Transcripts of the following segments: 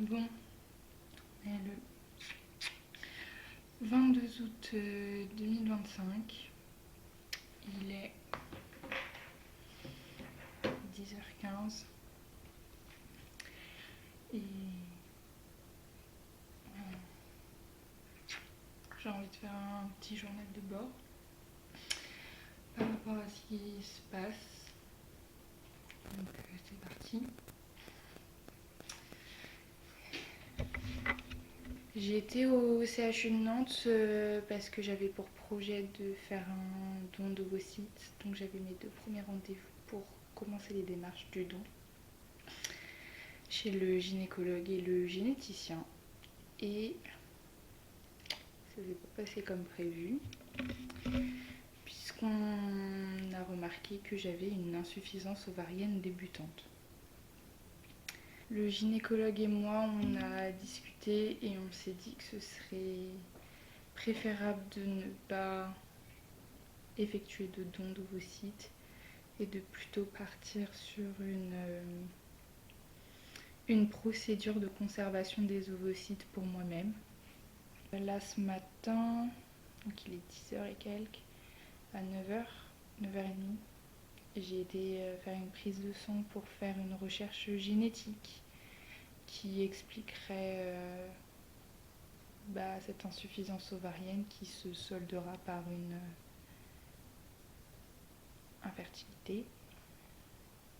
Bon, on est le 22 août 2025. Il est 10h15 et j'ai envie de faire un petit journal de bord par rapport à ce qui se passe. Donc c'est parti. J'ai été au CHU de Nantes parce que j'avais pour projet de faire un don d'ovocytes. Donc j'avais mes 2 premiers rendez-vous pour commencer les démarches du don chez le gynécologue et le généticien. Et ça s'est pas passé comme prévu, puisqu'on a remarqué que j'avais une insuffisance ovarienne débutante. Le gynécologue et moi, on a discuté et on s'est dit que ce serait préférable de ne pas effectuer de don d'ovocytes et de plutôt partir sur une procédure de conservation des ovocytes pour moi-même. Là ce matin, donc il est 10h et quelques, à 9h, 9h30, j'ai été faire une prise de sang pour faire une recherche génétique qui expliquerait cette insuffisance ovarienne qui se soldera par une infertilité.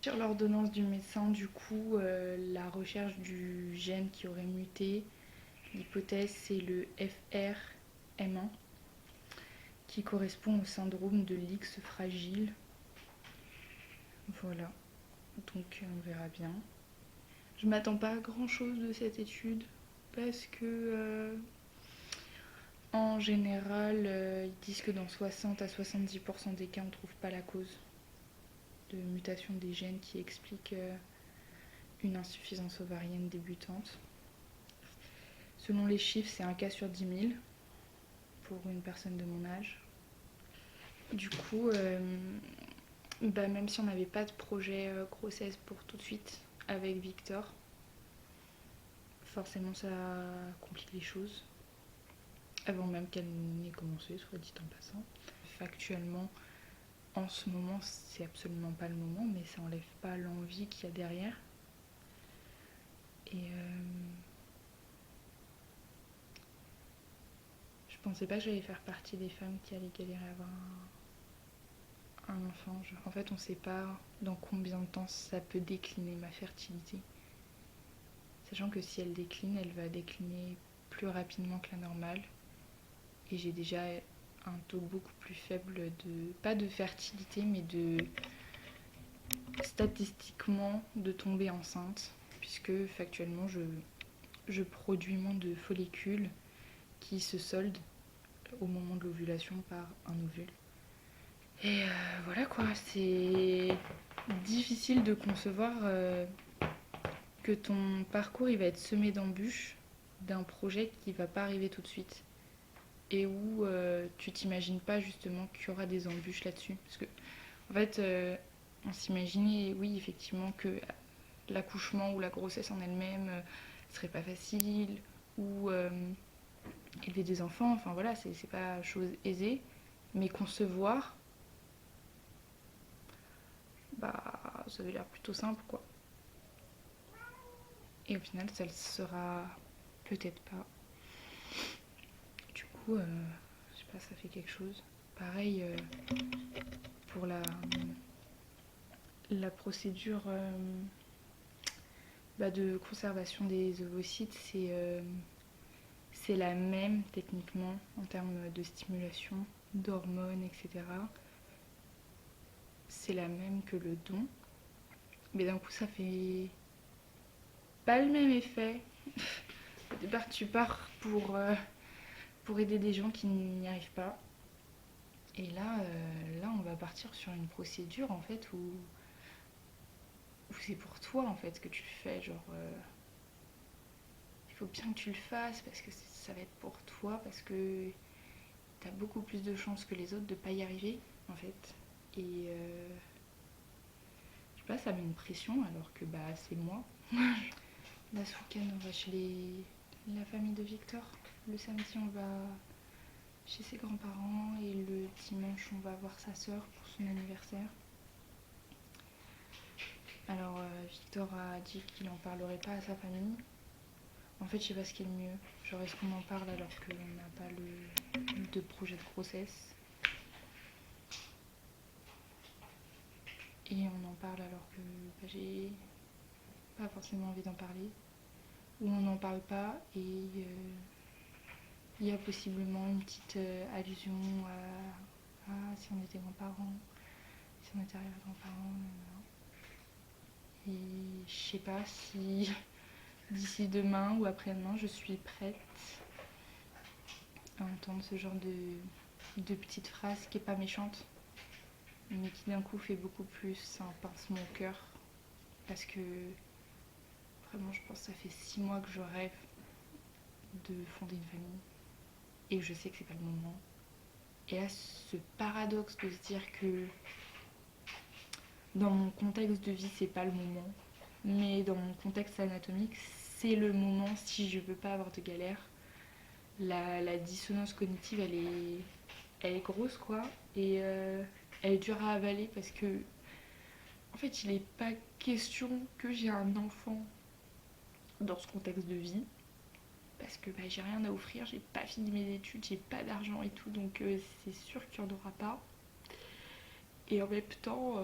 Sur l'ordonnance du médecin, du coup, la recherche du gène qui aurait muté, l'hypothèse c'est le FRM1 qui correspond au syndrome de l'X fragile. Voilà, donc on verra bien. Je m'attends pas à grand chose de cette étude parce que en général ils disent que dans 60 à 70% des cas on trouve pas la cause de mutation des gènes qui explique une insuffisance ovarienne débutante. Selon les chiffres, c'est un cas sur 10 000 pour une personne de mon âge. Du coup, même si on n'avait pas de projet grossesse pour tout de suite avec Victor, forcément ça complique les choses. Avant même qu'elle n'ait commencé, soit dit en passant. Factuellement, en ce moment, c'est absolument pas le moment, mais ça enlève pas l'envie qu'il y a derrière. Et je pensais pas que j'allais faire partie des femmes qui allaient galérer à avoir un enfant. En fait, on sait pas dans combien de temps ça peut décliner ma fertilité. Sachant que si elle décline, elle va décliner plus rapidement que la normale. Et j'ai déjà un taux beaucoup plus faible de, pas de fertilité, mais de statistiquement de tomber enceinte, puisque factuellement je produis moins de follicules qui se soldent au moment de l'ovulation par un ovule. Et voilà quoi, c'est difficile de concevoir que ton parcours il va être semé d'embûches d'un projet qui va pas arriver tout de suite et où tu t'imagines pas justement qu'il y aura des embûches là-dessus. Parce que en fait, on s'imaginait, oui, effectivement, que l'accouchement ou la grossesse en elle-même serait pas facile, ou élever des enfants, enfin voilà, c'est pas chose aisée, mais concevoir, ça avait l'air plutôt simple, quoi. Et au final, ça le sera peut-être pas. Du coup, je sais pas, ça fait quelque chose. Pareil, pour la procédure de conservation des ovocytes, c'est la même techniquement en termes de stimulation, d'hormones, etc. C'est la même que le don. Mais d'un coup, ça fait pas le même effet. Au départ, tu pars pour aider des gens qui n'y arrivent pas. Et là, on va partir sur une procédure en fait où c'est pour toi en fait que tu le fais. Genre, il faut bien que tu le fasses parce que ça va être pour toi, parce que t'as beaucoup plus de chances que les autres de pas y arriver en fait. Et je sais pas, ça met une pression alors que c'est moi. Là, ce week-end, on va chez la famille de Victor. Le samedi, on va chez ses grands-parents et le dimanche, on va voir sa sœur pour son anniversaire. Alors, Victor a dit qu'il n'en parlerait pas à sa famille. En fait, je sais pas ce qui est le mieux. Genre, est-ce qu'on en parle alors qu'on n'a pas de projet de grossesse? Et on en parle alors que j'ai pas forcément envie d'en parler. Ou on n'en parle pas et il y a possiblement une petite allusion à si on était grands-parents, si on était arrière-grands-parents. Et je sais pas si d'ici demain ou après-demain, je suis prête à entendre ce genre de petite phrase qui est pas méchante, mais qui d'un coup fait beaucoup plus un pincement au cœur. Parce que vraiment, je pense que ça fait 6 mois que je rêve de fonder une famille et que je sais que c'est pas le moment. Et là, ce paradoxe de se dire que dans mon contexte de vie, c'est pas le moment, mais dans mon contexte anatomique, c'est le moment si je veux pas avoir de galère. La dissonance cognitive, elle est grosse, quoi, et elle est dure à avaler parce que, en fait, il n'est pas question que j'ai un enfant dans ce contexte de vie. Parce que j'ai rien à offrir, j'ai pas fini mes études, j'ai pas d'argent et tout, donc c'est sûr qu'il n'y en aura pas. Et en même temps,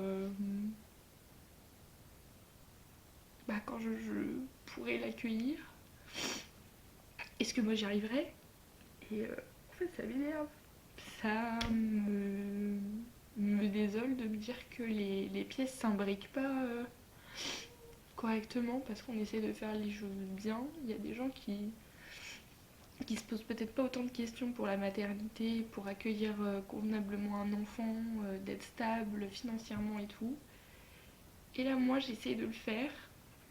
quand je pourrais l'accueillir, est-ce que moi j'y arriverai? Et en fait, ça m'énerve. Ça me désole de me dire que les pièces s'imbriquent pas correctement parce qu'on essaie de faire les choses bien. Il y a des gens qui se posent peut-être pas autant de questions pour la maternité, pour accueillir convenablement un enfant, d'être stable financièrement et tout. Et là, moi, j'essaie de le faire.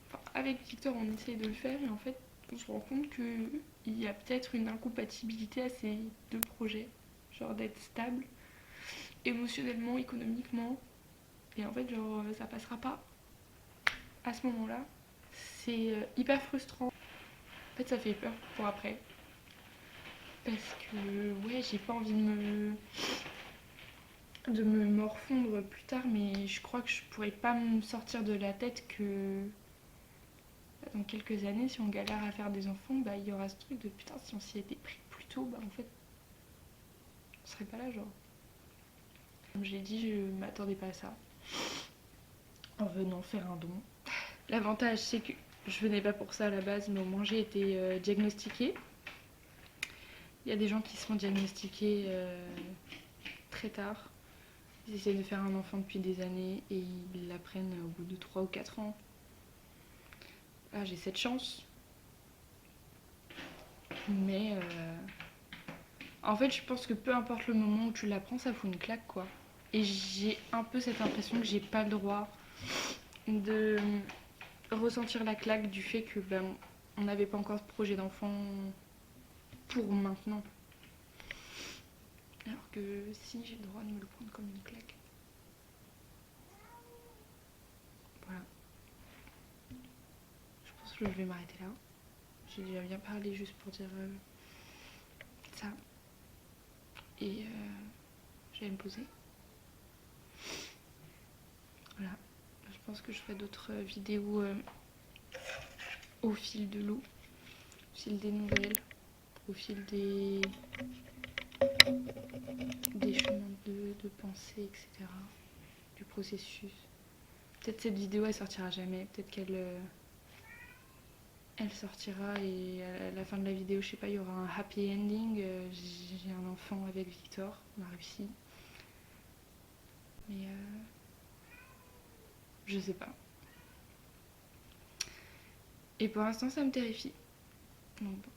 Enfin, avec Victor, on essaie de le faire et en fait, on se rend compte qu'il y a peut-être une incompatibilité à ces deux projets. Genre d'être stable émotionnellement, économiquement. Et en fait, genre, ça passera pas à ce moment-là. C'est hyper frustrant. En fait, ça fait peur pour après. Parce que, ouais, j'ai pas envie de me morfondre plus tard, mais je crois que je pourrais pas me sortir de la tête que dans quelques années, si on galère à faire des enfants, il y aura ce truc de putain, si on s'y était pris plus tôt, en fait, on serait pas là, genre. Comme j'ai dit, je m'attendais pas à ça en venant faire un don. L'avantage, c'est que je venais pas pour ça à la base, mais au moins j'ai été diagnostiquée. Il y a des gens qui se font diagnostiquer très tard. Ils essaient de faire un enfant depuis des années et ils l'apprennent au bout de 3 ou 4 ans. Là, j'ai cette chance. Mais en fait, je pense que peu importe le moment où tu l'apprends, ça fout une claque, quoi. Et j'ai un peu cette impression que j'ai pas le droit de ressentir la claque du fait que on n'avait pas encore ce projet d'enfant pour maintenant. Alors que si, j'ai le droit de me le prendre comme une claque. Voilà. Je pense que je vais m'arrêter là. J'ai déjà bien parlé juste pour dire ça. Et je vais me poser. Voilà. Je pense que je ferai d'autres vidéos au fil de l'eau, au fil des nouvelles, au fil des chemins de pensée, etc. Du processus. Peut-être cette vidéo elle sortira jamais, peut-être qu'elle elle sortira et à la fin de la vidéo, je sais pas, il y aura un happy ending. J'ai un enfant avec Victor, on a réussi. Mais je sais pas. Et pour l'instant, ça me terrifie. Donc bon.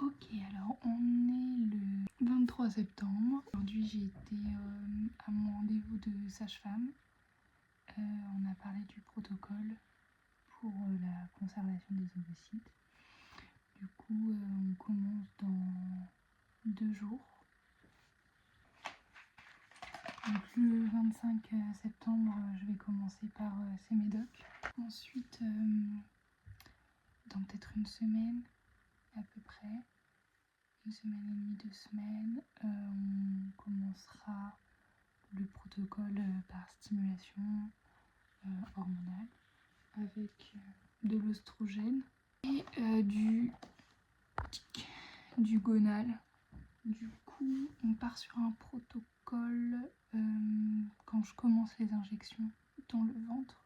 Ok, alors on est le 23 septembre. Aujourd'hui, j'ai été à mon rendez-vous de sage-femme. On a parlé du protocole pour la conservation des ovocytes. Du coup, on commence dans 2 jours. Donc le 25 septembre, je vais commencer par ces médocs. Ensuite, dans peut-être une semaine à peu près, une semaine et demie, 2 semaines, on commencera le protocole par stimulation hormonale avec de l'oestrogène et du gonal. Du coup, on part sur un protocole quand je commence les injections dans le ventre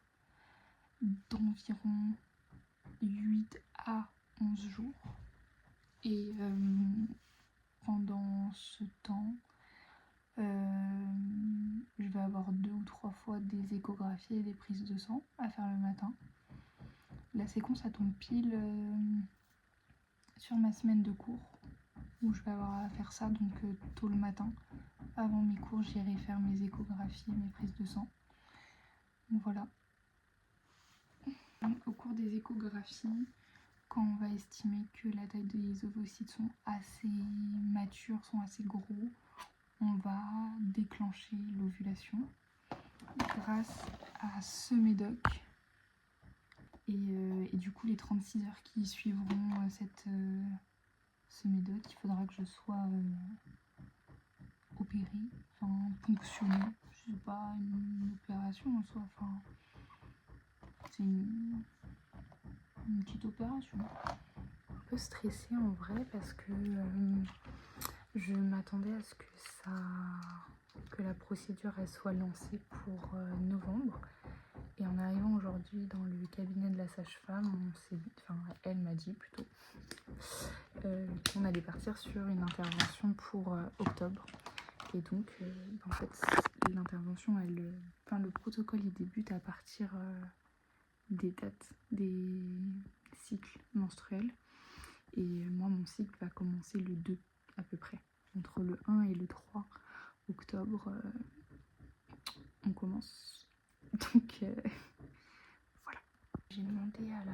d'environ 8 à 11 jours. Et pendant ce temps, je vais avoir 2 ou 3 fois des échographies et des prises de sang à faire le matin. La séquence, ça tombe pile sur ma semaine de cours où je vais avoir à faire ça, donc tôt le matin. Avant mes cours, j'irai faire mes échographies et mes prises de sang. Donc voilà. Au cours des échographies, quand on va estimer que la taille des ovocytes sont assez matures, sont assez gros, on va déclencher l'ovulation grâce à ce médoc. Et du coup, les 36 heures qui suivront ce médoc, il faudra que je sois opérée, enfin ponctionnée. Je sais pas, une opération en soi, enfin c'est une petite opération. Un peu stressée en vrai parce que je m'attendais à ce que la procédure elle soit lancée pour novembre. Et en arrivant aujourd'hui dans le cabinet de la sage-femme, elle m'a dit plutôt qu'on allait partir sur une intervention pour octobre. Et donc, en fait, l'intervention, le protocole, il débute à partir des dates des cycles menstruels. Et moi, mon cycle va commencer le 2 à peu près. Entre le 1 et le 3 octobre, on commence. Donc, voilà. J'ai demandé à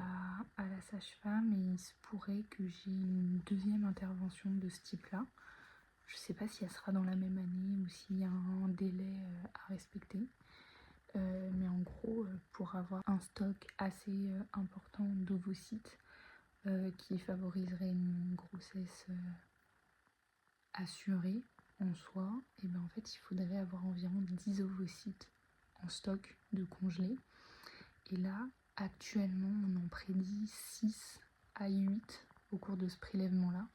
la sage-femme et il se pourrait que j'ai une deuxième intervention de ce type-là. Je sais pas si elle sera dans la même année ou s'il y a un délai à respecter. Mais en gros, pour avoir un stock assez important d'ovocytes qui favoriserait une grossesse assurée en soi, et ben en fait il faudrait avoir environ 10 ovocytes en stock de congelés. Et là, actuellement, on en prédit 6 à 8 au cours de ce prélèvement-là.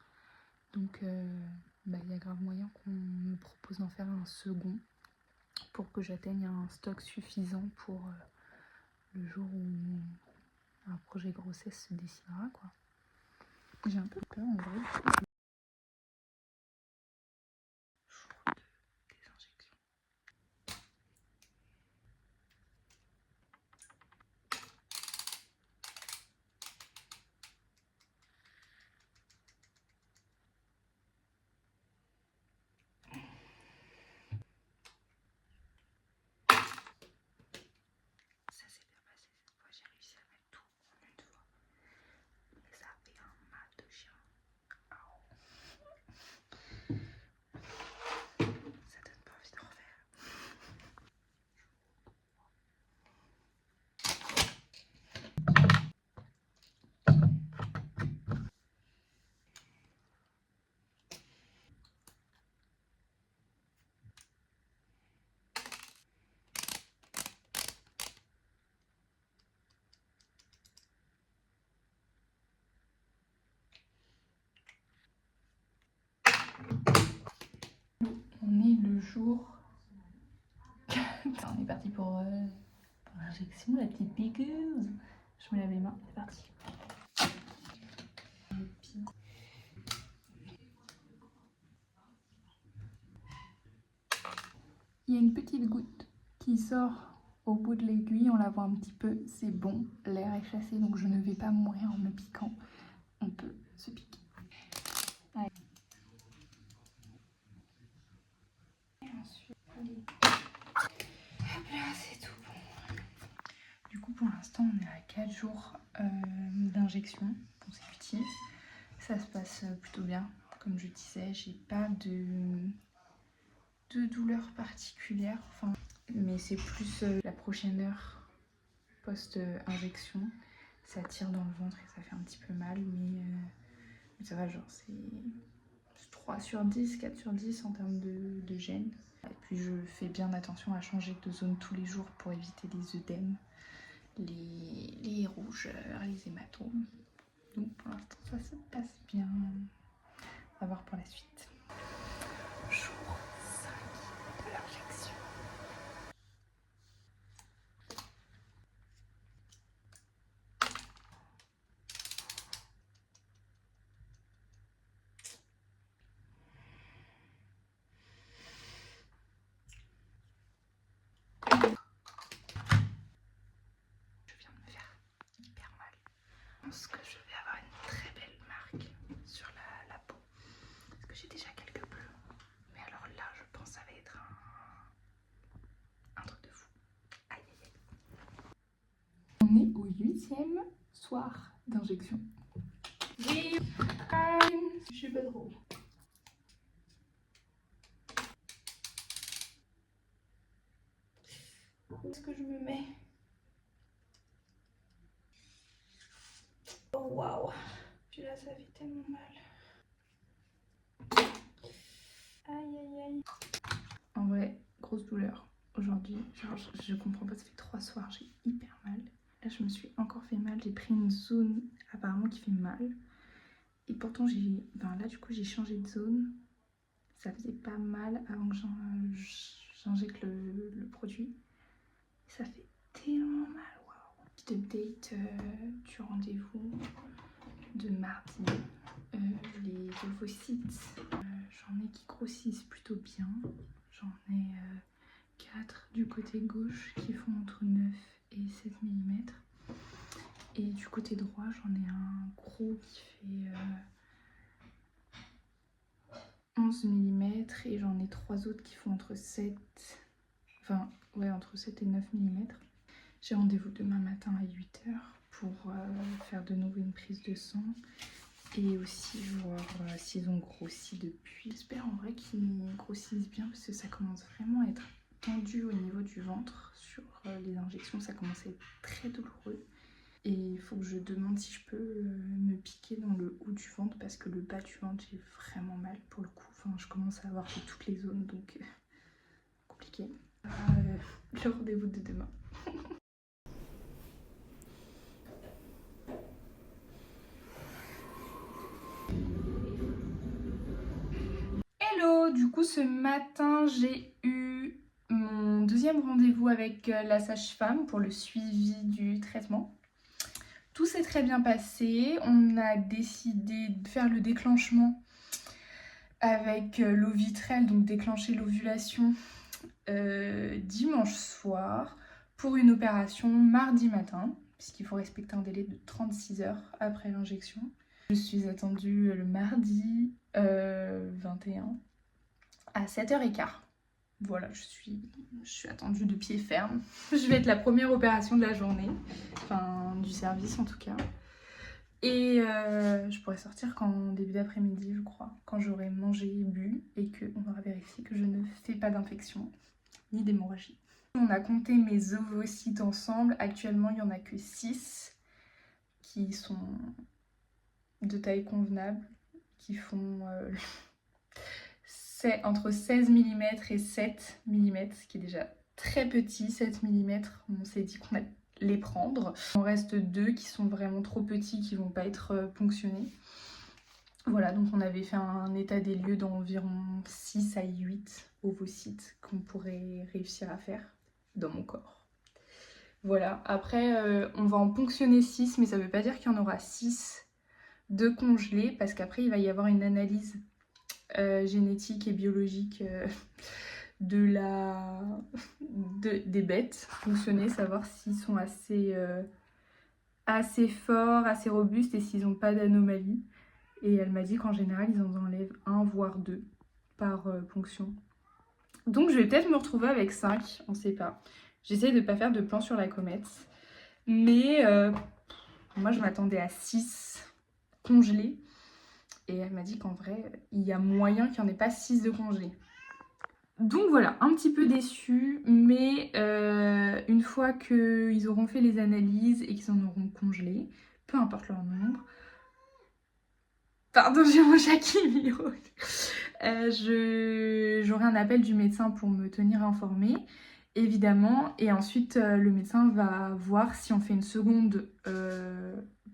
Donc il y a grave moyen qu'on me propose d'en faire un second pour que j'atteigne un stock suffisant pour le jour où un projet grossesse se dessinera, quoi. J'ai un peu peur en vrai. Des injections. Ça s'est bien passé cette fois, j'ai réussi à mettre tout en une fois. Mais ça a fait un mal de chien. Ça donne pas envie d'en refaire. On est le jour. On est parti pour l'injection, la petite piqueuse. Je me lave les mains, c'est parti. Il y a une petite goutte qui sort au bout de l'aiguille, on la voit un petit peu, c'est bon, l'air est chassé, donc je ne vais pas mourir en me piquant. On peut se piquer. Allez. Et ensuite, allez. Hop là, c'est tout bon. Du coup, pour l'instant, on est à 4 jours d'injection consécutive. Ça se passe plutôt bien. Comme je disais, j'ai pas de de douleur particulière, enfin, mais c'est plus la prochaine heure post-injection. Ça tire dans le ventre et ça fait un petit peu mal, mais ça va, genre c'est 3 sur 10, 4 sur 10 en termes de gêne. Et puis je fais bien attention à changer de zone tous les jours pour éviter les œdèmes, les rougeurs, les hématomes. Donc pour l'instant ça se passe bien. On va voir pour la suite. Jour 5 de l'injection. Je viens de me faire hyper mal. Je pense que je vais avoir une très belle marque sur la peau. Parce que j'ai déjà quelques bleus. Mais alors là, je pense que ça va être un truc de fou. Aïe aïe aïe. On est au 8e soir d'injection. Oui, je suis pas drôle. Où est-ce que je me mets? Oh waouh! Puis là, ça fait tellement mal. Aïe aïe aïe. En vrai, grosse douleur aujourd'hui. Genre, je comprends pas, ça fait 3 soirs, j'ai hyper mal. Là, je me suis encore fait mal. J'ai pris une zone apparemment qui fait mal. Et pourtant, là, du coup, j'ai changé de zone. Ça faisait pas mal avant que j'injecte le produit. Ça fait tellement mal, waouh. Petite update du rendez-vous de mardi. Les ovocytes, j'en ai qui grossissent plutôt bien. J'en ai 4 du côté gauche qui font entre 9 et 7 mm. Et du côté droit, j'en ai un gros qui fait 11 mm. Et j'en ai 3 autres qui font entre 7 et 9 mm. J'ai rendez-vous demain matin à 8 h pour faire de nouveau une prise de sang. Et aussi voir s'ils ont grossi depuis. J'espère en vrai qu'ils grossissent bien parce que ça commence vraiment à être tendu au niveau du ventre. Sur les injections, ça commence à être très douloureux. Et il faut que je demande si je peux me piquer dans le haut du ventre parce que le bas du ventre, j'ai vraiment mal pour le coup. Enfin, je commence à avoir fait toutes les zones, donc compliqué. Le rendez-vous de demain. Hello, du coup ce matin j'ai eu mon 2e rendez-vous avec la sage-femme pour le suivi du traitement. Tout s'est très bien passé, on a décidé de faire le déclenchement avec l'ovitrelle, donc déclencher l'ovulation dimanche soir pour une opération mardi matin, puisqu'il faut respecter un délai de 36 heures après l'injection. Je suis attendue le mardi 21 à 7h15. Voilà, je suis attendue de pied ferme. Je vais être la première opération de la journée, enfin du service en tout cas. Et je pourrais sortir qu'en début d'après-midi, je crois, quand j'aurai mangé et bu et qu'on aura vérifié que je ne fais pas d'infection ni d'hémorragie. On a compté mes ovocytes ensemble. Actuellement, il n'y en a que 6 qui sont de taille convenable, qui font entre 16 mm et 7 mm, ce qui est déjà très petit. 7 mm, on s'est dit qu'on allait les prendre. Il en reste 2 qui sont vraiment trop petits, qui vont pas être ponctionnés. Voilà, donc on avait fait un état des lieux d'environ 6 à 8 ovocytes qu'on pourrait réussir à faire dans mon corps. Voilà, après on va en ponctionner 6, mais ça veut pas dire qu'il y en aura 6 de congelés, parce qu'après il va y avoir une analyse génétique et biologique des bêtes fonctionner, savoir s'ils sont assez forts, assez robustes et s'ils n'ont pas d'anomalie. Et elle m'a dit qu'en général ils en enlèvent 1 voire 2 par ponction. Donc je vais peut-être me retrouver avec 5, on sait pas. J'essaie de ne pas faire de plan sur la comète, mais moi je m'attendais à 6 congelés. Et elle m'a dit qu'en vrai, il y a moyen qu'il n'y en ait pas 6 de congelés. Donc voilà, un petit peu déçue, mais une fois qu'ils auront fait les analyses et qu'ils en auront congelé, peu importe leur nombre, pardon, j'ai mon chat qui miaule. J'aurai un appel du médecin pour me tenir informée, évidemment, et ensuite le médecin va voir si on fait une seconde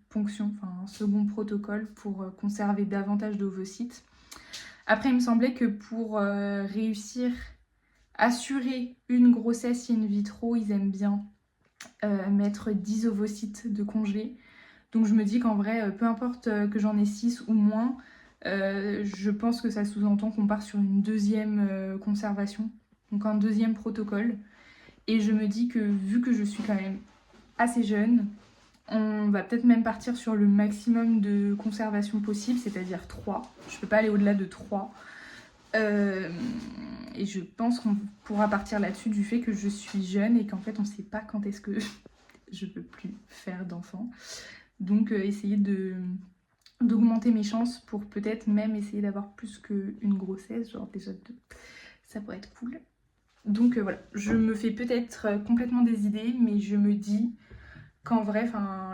ponction, enfin un second protocole pour conserver davantage d'ovocytes. Après, il me semblait que pour réussir, assurer une grossesse in vitro, ils aiment bien mettre 10 ovocytes de congé. Donc je me dis qu'en vrai, peu importe que j'en ai 6 ou moins, je pense que ça sous-entend qu'on part sur une deuxième conservation, donc un deuxième protocole. Et je me dis que vu que je suis quand même assez jeune, on va peut-être même partir sur le maximum de conservation possible, c'est-à-dire 3. Je peux pas aller au-delà de 3. Et je pense qu'on pourra partir là-dessus du fait que je suis jeune et qu'en fait on sait pas quand est-ce que je peux plus faire d'enfants. Donc essayer d'augmenter mes chances pour peut-être même essayer d'avoir plus qu'une grossesse, genre déjà 2. Ça pourrait être cool. Donc voilà, je me fais peut-être complètement des idées, mais je me dis qu'en vrai,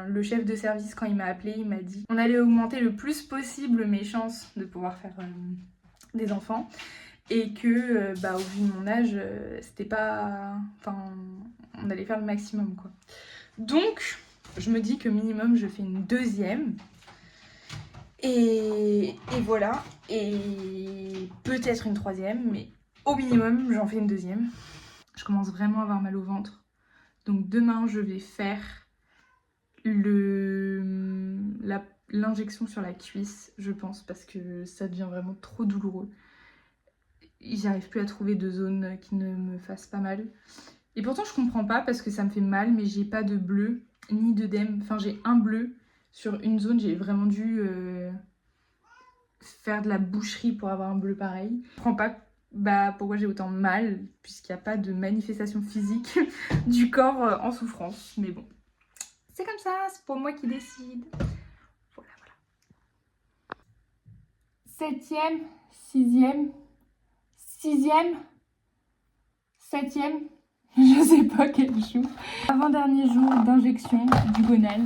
le chef de service, quand il m'a appelé, il m'a dit on allait augmenter le plus possible mes chances de pouvoir faire des enfants. Et que au vu de mon âge, c'était pas... Enfin, on allait faire le maximum, quoi. Donc, je me dis que minimum, je fais une deuxième. Et voilà. Et peut-être une troisième, mais au minimum, j'en fais une deuxième. Je commence vraiment à avoir mal au ventre. Donc demain, je vais faire l'injection sur la cuisse, je pense, parce que ça devient vraiment trop douloureux. J'arrive plus à trouver de zone qui ne me fasse pas mal. Et pourtant, je comprends pas parce que ça me fait mal, mais j'ai pas de bleu ni d'œdème. Enfin, j'ai un bleu sur une zone. J'ai vraiment dû faire de la boucherie pour avoir un bleu pareil. Je comprends pas pourquoi j'ai autant mal, puisqu'il n'y a pas de manifestation physique du corps en souffrance. Mais bon, c'est comme ça, c'est pour moi qui décide. Voilà, voilà. 7e, 6e, 6e, 7e. Je sais pas quel jour. Avant-dernier jour d'injection du gonal.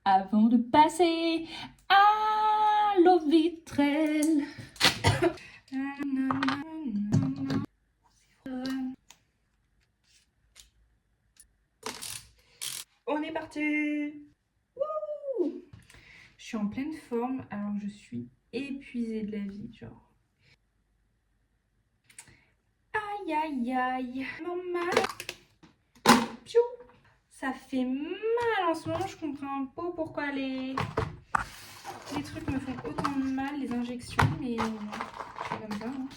Avant de passer à l'eau vitrelle. On est parti. Wouh! Je suis en pleine forme alors que je suis épuisée de la vie, genre. Aïe aïe aïe. Maman. Piou. Ça fait mal en ce moment, je comprends pas pourquoi les trucs me font autant de mal, les injections, mais c'est comme ça. Hein.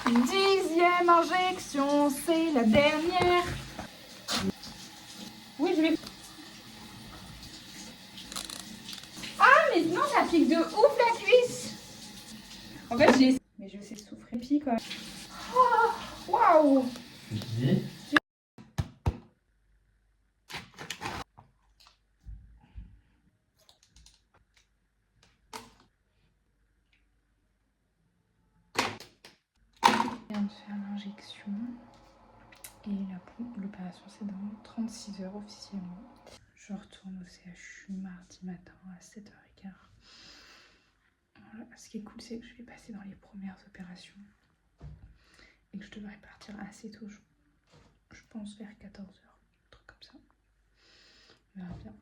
10e injection, c'est la dernière. Oui, je vais... Ah, mais non, ça pique de ouf la cuisse. En fait, j'ai... Mais je sais souffrir pique quand même. Oh, waouh. Je viens de faire l'injection et l'opération c'est dans 36 heures officiellement. Je retourne au CHU mardi matin à 7h15. Voilà. Ce qui est cool c'est que je vais passer dans les premières opérations et que je devrais partir assez tôt, je pense vers 14h, un truc comme ça. On verra bien.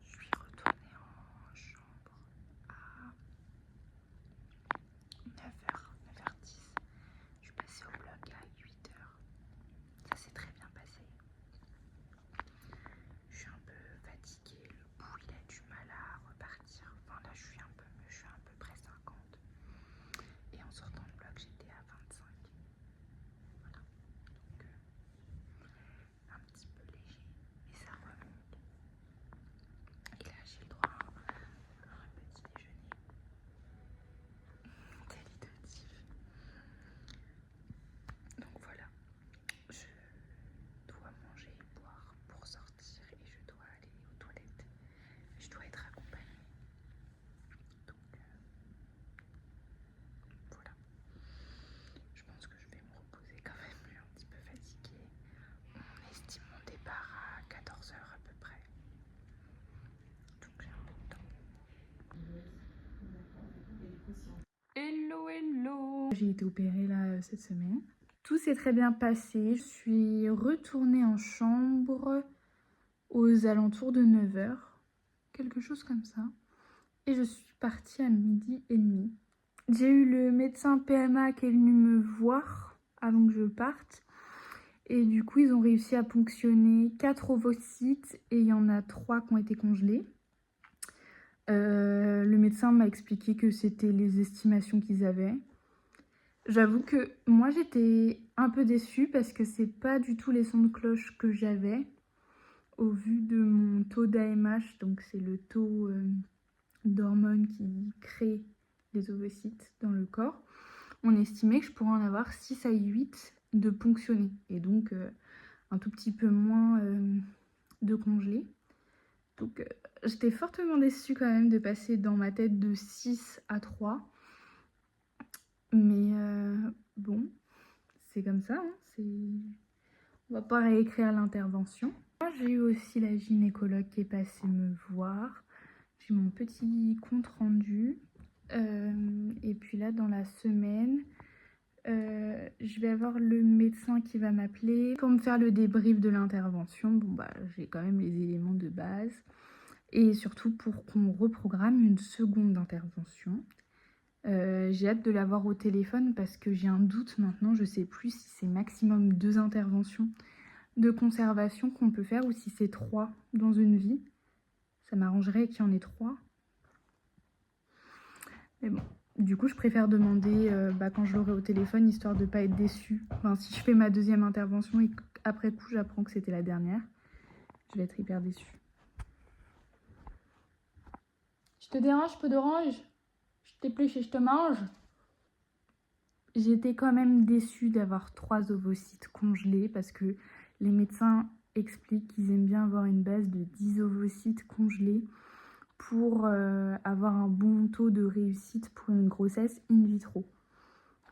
Je suis retournée en chambre à 9h, 9h10. Je suis passée au bloc à 8h. Ça s'est très bien passé. Je suis un peu fatiguée, le pouls il a du mal à repartir. Enfin là je suis un peu près 50. Et en sortant de bloc j'étais à 25. Voilà. Donc un petit peu léger, mais ça remonte. Et là j'ai le droit à un petit déjeuner qualitatif. Donc voilà. J'ai été opérée là cette semaine. Tout s'est très bien passé. Je suis retournée en chambre aux alentours de 9h, quelque chose comme ça. Et je suis partie à 12h30. J'ai eu le médecin PMA qui est venu me voir avant que je parte. Et du coup, ils ont réussi à ponctionner 4 ovocytes et il y en a 3 qui ont été congelés. Le médecin m'a expliqué que c'était les estimations qu'ils avaient. J'avoue que moi j'étais un peu déçue parce que c'est pas du tout les sons de cloche que j'avais au vu de mon taux d'AMH, donc c'est le taux d'hormones qui crée les ovocytes dans le corps. On estimait que je pourrais en avoir 6 à 8 de ponctionnés et donc un tout petit peu moins de congelés. Donc j'étais fortement déçue quand même de passer dans ma tête de 6 à 3. Mais bon, c'est comme ça, hein, on va pas réécrire l'intervention. J'ai eu aussi la gynécologue qui est passée me voir. J'ai mon petit compte rendu. Et puis là, dans la semaine, je vais avoir le médecin qui va m'appeler pour me faire le débrief de l'intervention. Bon bah j'ai quand même les éléments de base. Et surtout pour qu'on reprogramme une seconde intervention. J'ai hâte de l'avoir au téléphone parce que j'ai un doute maintenant, je sais plus si c'est maximum 2 interventions de conservation qu'on peut faire ou si c'est 3 dans une vie. Ça m'arrangerait qu'il y en ait 3. Mais bon, du coup je préfère demander quand je l'aurai au téléphone histoire de pas être déçue. Enfin, si je fais ma deuxième intervention et qu'après coup j'apprends que c'était la dernière, je vais être hyper déçue. Je te dérange, peu d'orange? Je t'épluche et je te mange? J'étais quand même déçue d'avoir 3 ovocytes congelés parce que les médecins expliquent qu'ils aiment bien avoir une base de 10 ovocytes congelés pour avoir un bon taux de réussite pour une grossesse in vitro.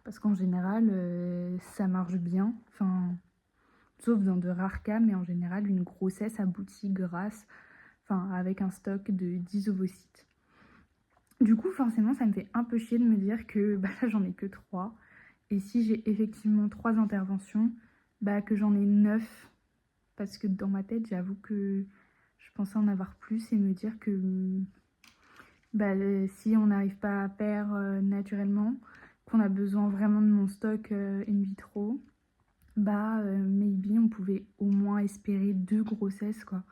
Parce qu'en général, ça marche bien, enfin, sauf dans de rares cas, mais en général, une grossesse aboutit avec un stock de 10 ovocytes. Du coup, forcément, ça me fait un peu chier de me dire que là, j'en ai que 3. Et si j'ai effectivement 3 interventions, que j'en ai 9. Parce que dans ma tête, j'avoue que je pensais en avoir plus et me dire que si on n'arrive pas à perdre naturellement, qu'on a besoin vraiment de mon stock in vitro, maybe on pouvait au moins espérer 2 grossesses, quoi.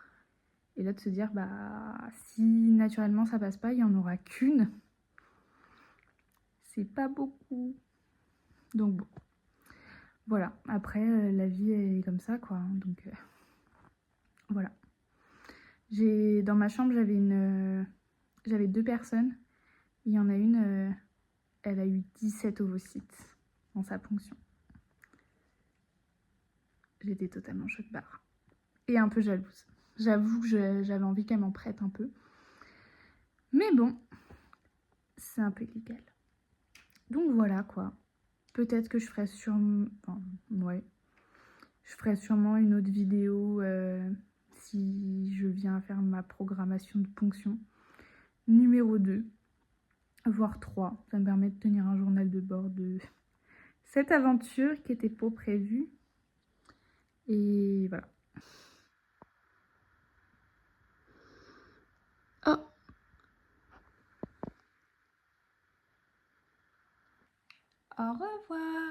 Et là, de se dire, si naturellement ça passe pas, il n'y en aura qu'une. C'est pas beaucoup. Donc bon. Voilà, après la vie est comme ça, quoi. Donc voilà. Dans ma chambre, j'avais 2 personnes. Il y en a une, elle a eu 17 ovocytes dans sa ponction. J'étais totalement choc barre. Et un peu jalouse. J'avoue que j'avais envie qu'elle m'en prête un peu. Mais bon, c'est un peu illégal. Donc voilà, quoi. Peut-être que je ferai sûrement... Enfin, ouais. Je ferai sûrement une autre vidéo si je viens faire ma programmation de ponction. Numéro 2, voire 3. Ça me permet de tenir un journal de bord de cette aventure qui n'était pas prévue. Et voilà. Oh! Au revoir!